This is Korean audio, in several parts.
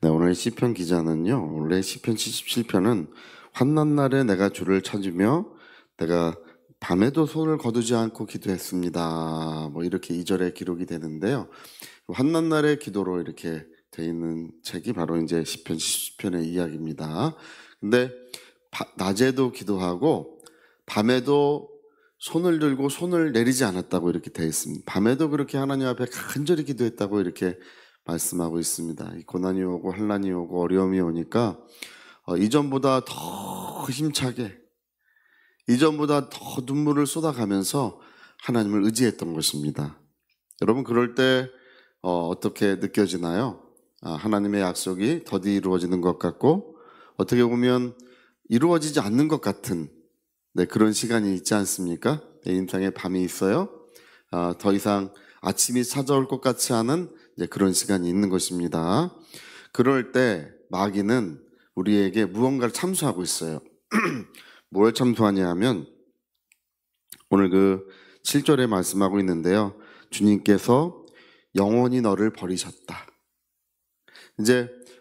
네, 오늘 시편 기자는요. 원래 시편 77편은 환난 날에 내가 주를 찾으며 내가 밤에도 손을 거두지 않고 기도했습니다. 뭐 이렇게 2절에 기록이 되는데요. 환난 날의 기도로 이렇게 돼 있는 책이 바로 이제 시편 77편의 이야기입니다. 근데 낮에도 기도하고 밤에도 손을 들고 손을 내리지 않았다고 이렇게 되어 있습니다. 밤에도 그렇게 하나님 앞에 간절히 기도했다고 이렇게 말씀하고 있습니다. 고난이 오고 환난이 오고 어려움이 오니까 이전보다 더 힘차게, 이전보다 더 눈물을 쏟아가면서 하나님을 의지했던 것입니다. 여러분 그럴 때 어떻게 느껴지나요? 하나님의 약속이 더디 이루어지는 것 같고 어떻게 보면 이루어지지 않는 것 같은 그런 시간이 있지 않습니까? 내 인생에 밤이 있어요. 더 이상 아침이 찾아올 것 같지 않은 그런 시간이 있는 것입니다. 그럴 때 마귀는 우리에게 무언가를 참수하고 있어요. 뭘 참수하냐 하면 오늘 그 7절에 말씀하고 있는데요. 주님께서 영원히 너를 버리셨다.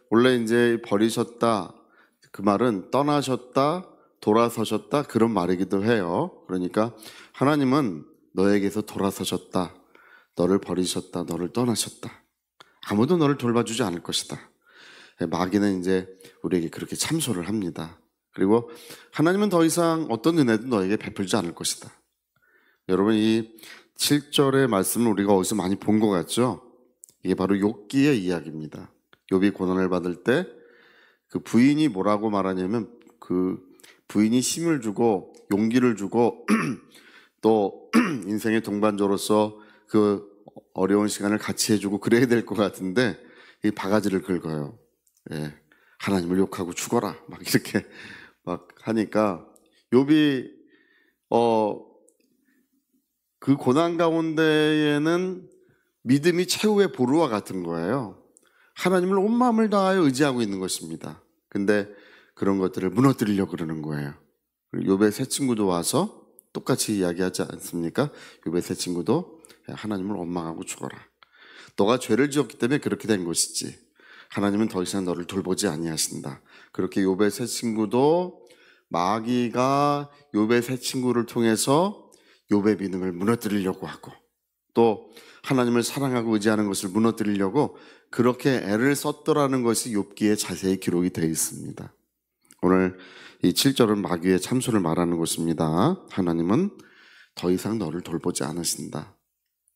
원래 버리셨다 그 말은 떠나셨다, 돌아서셨다 그런 말이기도 해요. 그러니까 하나님은 너에게서 돌아서셨다, 너를 버리셨다, 너를 떠나셨다. 아무도 너를 돌봐주지 않을 것이다. 마귀는 우리에게 그렇게 참소를 합니다. 그리고 하나님은 더 이상 어떤 은혜도 너에게 베풀지 않을 것이다. 여러분 이 7절의 말씀을 우리가 어디서 많이 본 것 같죠? 이게 바로 욥기의 이야기입니다. 욥이 고난을 받을 때 그 부인이 뭐라고 말하냐면 그 부인이 힘을 주고 용기를 주고 또 인생의 동반자로서 그 어려운 시간을 같이 해주고 그래야 될 것 같은데 이 바가지를 긁어요. 하나님을 욕하고 죽어라 막 이렇게 막 하니까 욥이 그 고난 가운데에는 믿음이 최후의 보루와 같은 거예요. 하나님을 온 마음을 다하여 의지하고 있는 것입니다. 근데 그런 것들을 무너뜨리려고 그러는 거예요. 욥의 세 친구도 와서 똑같이 이야기하지 않습니까? 욥의 세 친구도 하나님을 원망하고 죽어라. 너가 죄를 지었기 때문에 그렇게 된 것이지 하나님은 더 이상 너를 돌보지 아니하신다. 그렇게 욥의 세 친구도 마귀가 욥의 세 친구를 통해서 욥의 믿음을 무너뜨리려고 하고 또 하나님을 사랑하고 의지하는 것을 무너뜨리려고 그렇게 애를 썼더라는 것이 욥기에 자세히 기록이 되어 있습니다. 오늘 이 7절은 마귀의 참소를 말하는 것입니다. 하나님은 더 이상 너를 돌보지 않으신다.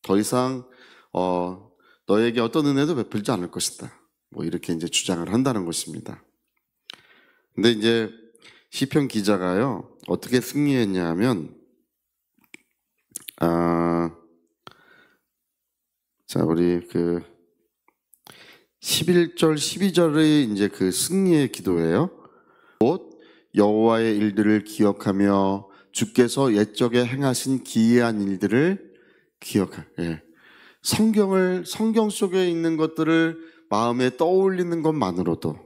더 이상 너에게 어떤 은혜도 베풀지 않을 것이다. 뭐 이렇게 주장을 한다는 것입니다. 근데 시편 기자가요 어떻게 승리했냐 하면 자 우리 그 11절 12절의 그 승리의 기도예요. 곧 여호와의 일들을 기억하며 주께서 옛적에 행하신 기이한 일들을 성경 속에 있는 것들을 마음에 떠올리는 것만으로도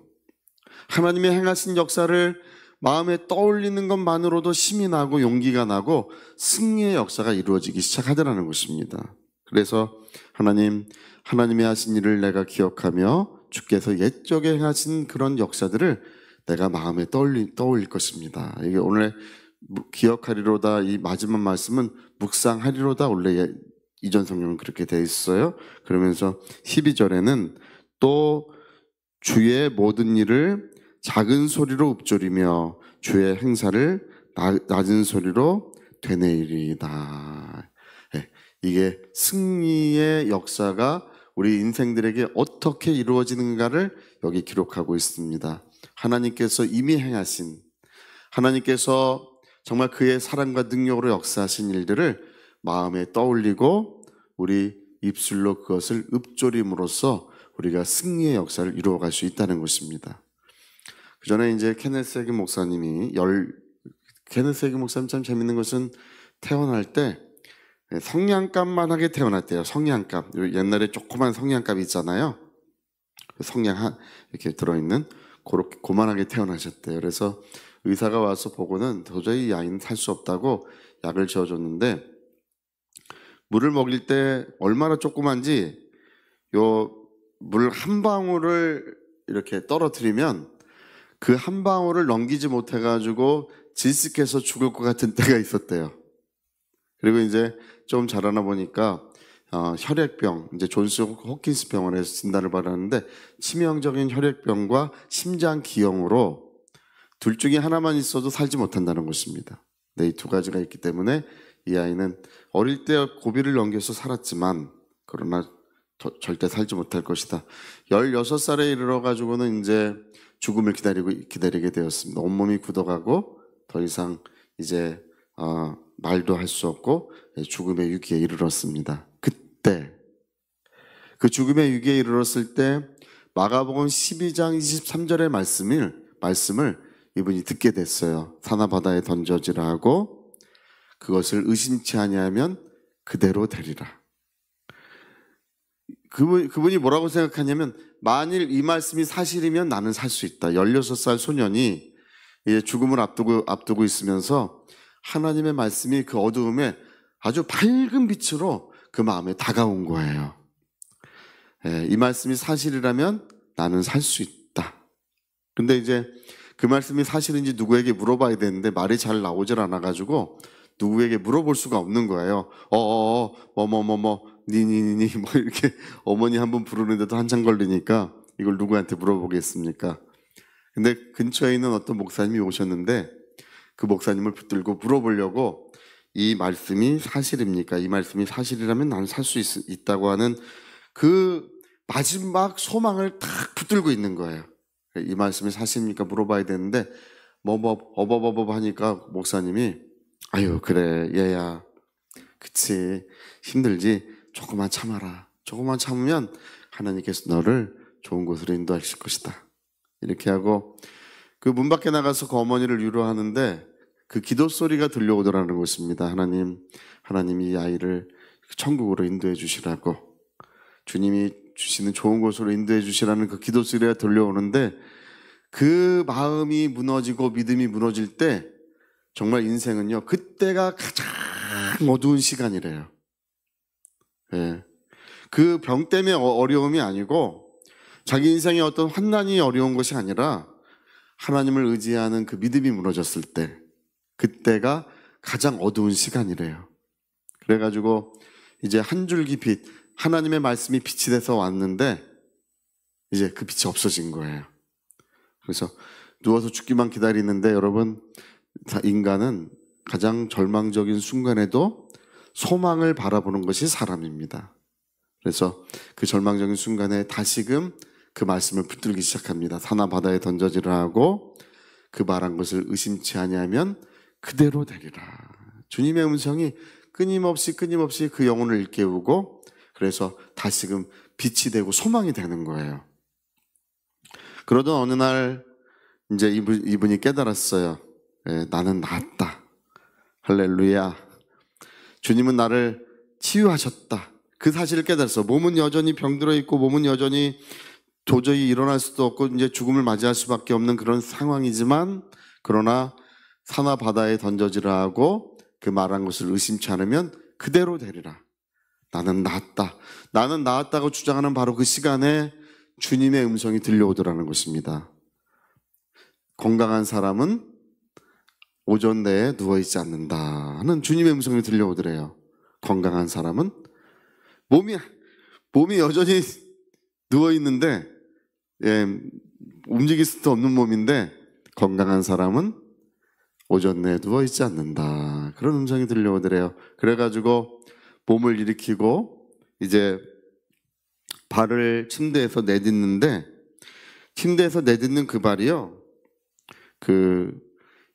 하나님의 행하신 역사를 마음에 떠올리는 것만으로도 힘이 나고 용기가 나고 승리의 역사가 이루어지기 시작하더라는 것입니다. 그래서 하나님이 하신 일을 내가 기억하며 주께서 옛적에 행하신 그런 역사들을 내가 마음에 떠올릴 것입니다. 이게 오늘 기억하리로다 이 마지막 말씀은 묵상하리로다 원래 이전 성경은 그렇게 되어 있어요. 그러면서 12절에는 또 주의 모든 일을 작은 소리로 읊조리며 주의 행사를 낮은 소리로 되뇌이리이다. 이게 승리의 역사가 우리 인생들에게 어떻게 이루어지는가를 여기 기록하고 있습니다. 하나님께서 이미 행하신, 하나님께서 정말 그의 사랑과 능력으로 역사하신 일들을 마음에 떠올리고 우리 입술로 그것을 읊조림으로써 우리가 승리의 역사를 이루어갈 수 있다는 것입니다. 그 전에 케네스 해기 목사님이 케네스 해기 목사님 참 재밌는 것은 태어날 때 성냥갑만 하게 태어났대요. 성냥갑. 옛날에 조그만 성냥갑 있잖아요. 성냥 이렇게 들어있는 그렇게 고만하게 태어나셨대요. 그래서 의사가 와서 보고는 도저히 이 아이는 살 수 없다고 약을 지어줬는데 물을 먹일 때 얼마나 조그만지 요 물 한 방울을 이렇게 떨어뜨리면 그 한 방울을 넘기지 못해가지고 질식해서 죽을 것 같은 때가 있었대요. 그리고 이제 좀 자라나 보니까 혈액병, 이제 존스 호킨스 병원에서 진단을 받았는데 치명적인 혈액병과 심장 기형으로 둘 중에 하나만 있어도 살지 못한다는 것입니다. 네, 이 두 가지가 있기 때문에 이 아이는 어릴 때 고비를 넘겨서 살았지만 그러나 절대 살지 못할 것이다. 16살에 이르러가지고는 이제 죽음을 기다리게 되었습니다. 온몸이 굳어가고 더 이상 이제 말도 할 수 없고 죽음의 위기에 이르렀습니다. 그때 그 죽음의 위기에 이르렀을 때 마가복음 12장 23절의 말씀을 이분이 듣게 됐어요. 산하 바다에 던져지라 하고 그것을 의심치 아니하면 그대로 되리라. 그분이 뭐라고 생각하냐면 만일 이 말씀이 사실이면 나는 살 수 있다. 16살 소년이 이제 죽음을 앞두고 있으면서 하나님의 말씀이 그 어두움에 아주 밝은 빛으로 그 마음에 다가온 거예요. 이 말씀이 사실이라면 나는 살 수 있다. 근데 이제 그 말씀이 사실인지 누구에게 물어봐야 되는데 말이 잘 나오질 않아가지고 누구에게 물어볼 수가 없는 거예요. 니니니니 뭐 이렇게 어머니 한 분 부르는데도 한참 걸리니까 이걸 누구한테 물어보겠습니까? 근데 근처에 있는 어떤 목사님이 오셨는데 그 목사님을 붙들고 물어보려고 이 말씀이 사실입니까? 이 말씀이 사실이라면 나는 살 수 있다고 하는 그 마지막 소망을 탁 붙들고 있는 거예요. 이 말씀이 사실입니까? 물어봐야 되는데 어버버버 하니까 목사님이 아유 그래 얘야 그치 힘들지 조금만 참아라. 조금만 참으면 하나님께서 너를 좋은 곳으로 인도하실 것이다. 이렇게 하고 그 문 밖에 나가서 그 어머니를 위로하는데 그 기도 소리가 들려오더라는 것입니다. 하나님이 이 아이를 천국으로 인도해 주시라고 주님이 주시는 좋은 곳으로 인도해 주시라는 그 기도 소리가 들려오는데 그 마음이 무너지고 믿음이 무너질 때 정말 인생은요 그때가 가장 어두운 시간이래요. 예. 그 병 때문에 어려움이 아니고 자기 인생의 어떤 환난이 어려운 것이 아니라 하나님을 의지하는 그 믿음이 무너졌을 때 그때가 가장 어두운 시간이래요. 그래가지고 이제 한 줄기 빛 하나님의 말씀이 빛이 돼서 왔는데 이제 그 빛이 없어진 거예요. 그래서 누워서 죽기만 기다리는데 여러분 인간은 가장 절망적인 순간에도 소망을 바라보는 것이 사람입니다. 그래서 그 절망적인 순간에 다시금 그 말씀을 붙들기 시작합니다. 산하 바다에 던져지라 하고 그 말한 것을 의심치 아니하면 그대로 되리라. 주님의 음성이 끊임없이 그 영혼을 일깨우고 그래서 다시금 빛이 되고 소망이 되는 거예요. 그러던 어느 날 이제 이분이 깨달았어요. 나는 낫다. 할렐루야. 주님은 나를 치유하셨다. 그 사실을 깨달았어. 몸은 여전히 병들어 있고 몸은 여전히 도저히 일어날 수도 없고 이제 죽음을 맞이할 수밖에 없는 그런 상황이지만 그러나 산하 바다에 던져지라 하고 그 말한 것을 의심치 않으면 그대로 되리라. 나는 나았다. 나는 나았다고 주장하는 바로 그 시간에 주님의 음성이 들려오더라는 것입니다. 건강한 사람은 오전 내에 누워있지 않는다 하는 주님의 음성이 들려오더래요. 건강한 사람은 몸이 여전히 누워있는데 움직일 수도 없는 몸인데 건강한 사람은 오전 내에 누워있지 않는다. 그런 음성이 들려오더래요. 그래가지고 몸을 일으키고 이제 발을 침대에서 내딛는데 침대에서 내딛는 그 발이요. 그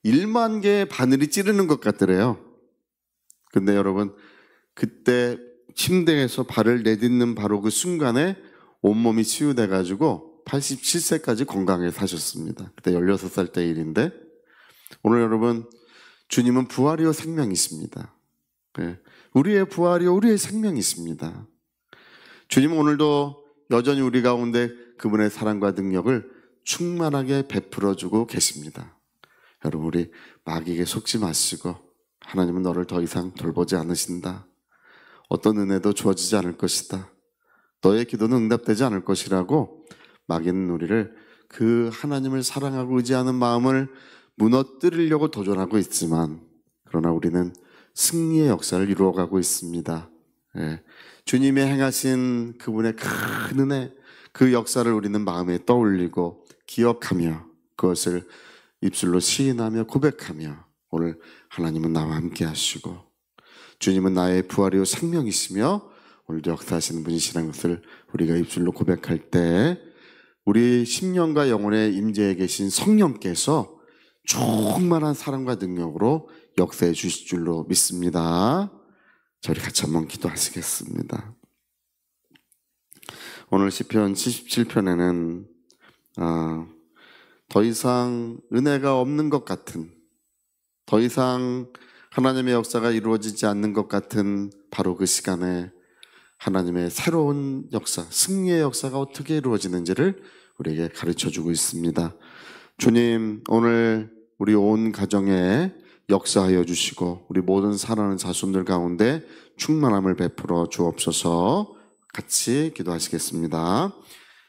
1만 개의 바늘이 찌르는 것 같더래요. 근데 여러분 그때 침대에서 발을 내딛는 바로 그 순간에 온몸이 치유돼가지고 87세까지 건강하게 사셨습니다. 그때 16살 때 일인데 오늘 여러분 주님은 부활이요 생명이십니다. 우리의 부활이요 우리의 생명이 있습니다. 주님은 오늘도 여전히 우리 가운데 그분의 사랑과 능력을 충만하게 베풀어주고 계십니다. 여러분 우리 마귀에게 속지 마시고 하나님은 너를 더 이상 돌보지 않으신다. 어떤 은혜도 주어지지 않을 것이다. 너의 기도는 응답되지 않을 것이라고 마귀는 우리를 그 하나님을 사랑하고 의지하는 마음을 무너뜨리려고 도전하고 있지만, 그러나 우리는 승리의 역사를 이루어가고 있습니다. 예. 주님이 행하신 그분의 큰 은혜, 그 역사를 우리는 마음에 떠올리고 기억하며 그것을 입술로 시인하며 고백하며, 오늘 하나님은 나와 함께 하시고 주님은 나의 부활이요 생명이시며 오늘도 역사하시는 분이시라는 것을 우리가 입술로 고백할 때, 우리 심령과 영혼의 임재에 계신 성령께서 충만한 사랑과 능력으로 역사해 주실 줄로 믿습니다. 저희 같이 한번 기도하시겠습니다. 오늘 시편 77편에는 더 이상 은혜가 없는 것 같은, 더 이상 하나님의 역사가 이루어지지 않는 것 같은 바로 그 시간에 하나님의 새로운 역사, 승리의 역사가 어떻게 이루어지는지를 우리에게 가르쳐주고 있습니다. 주님, 오늘 우리 온 가정에 역사하여 주시고 우리 모든 사랑하는 자손들 가운데 충만함을 베풀어 주옵소서. 같이 기도하시겠습니다.